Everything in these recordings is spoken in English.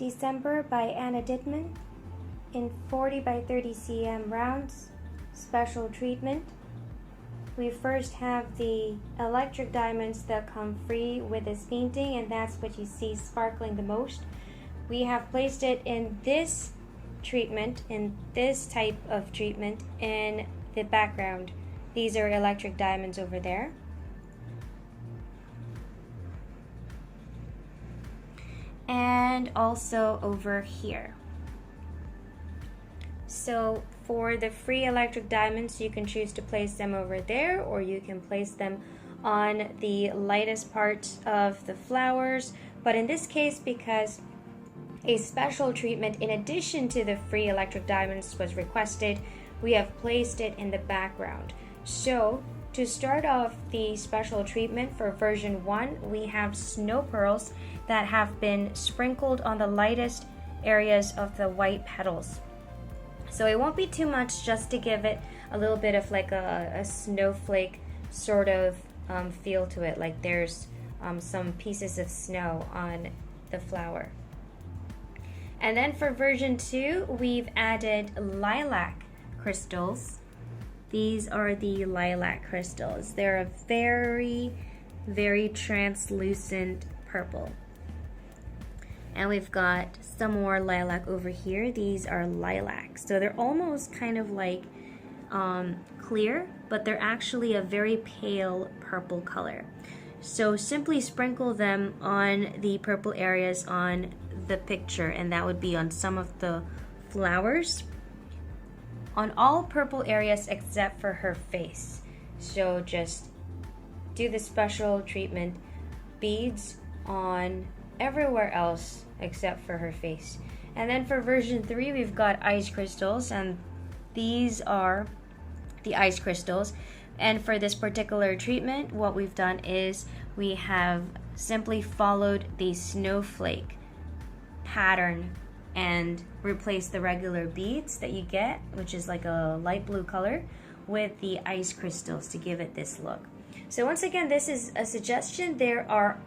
December by Anna Dittmann in 40 by 30 cm rounds, special treatment. We first have the electric diamonds that come free with this painting, and that's what you see sparkling the most. We have placed it in this treatment, in this type of treatment, in the background. These are electric diamonds over there. And also over here. So for the free electric diamonds, you can choose to place them over there, or you can place them on the lightest part of the flowers. But in this case, because a special treatment in addition to the free electric diamonds was requested, we have placed it in the background. So to start off the special treatment for version 1, we have snow pearls that have been sprinkled on the lightest areas of the white petals. So it won't be too much, just to give it a little bit of like a snowflake sort of feel to it, like there's some pieces of snow on the flower. And then for version 2, we've added lilac crystals. These are the lilac crystals. They're a very, very translucent purple. And we've got some more lilac over here. These are lilac. So they're almost kind of like clear, but they're actually a very pale purple color. So simply sprinkle them on the purple areas on the picture, and that would be on some of the flowers. On all purple areas except for her face. So just do the special treatment beads on everywhere else except for her face. And then for version 3, we've got ice crystals, and these are the ice crystals. And for this particular treatment, what we've done is we have simply followed the snowflake pattern and replace the regular beads that you get, which is like a light blue color, with the ice crystals to give it this look. So once again, this is a suggestion. There are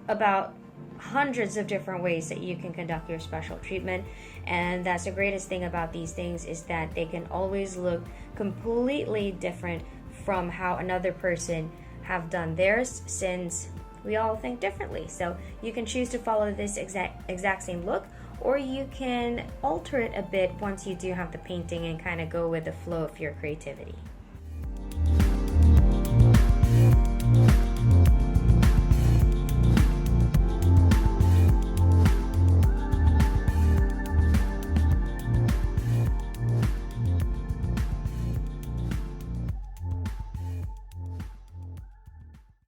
about hundreds of different ways that you can conduct your special treatment, and that's the greatest thing about these things, is that they can always look completely different from how another person have done theirs, since we all think differently. So you can choose to follow this exact same look, or you can alter it a bit once you do have the painting and kind of go with the flow of your creativity.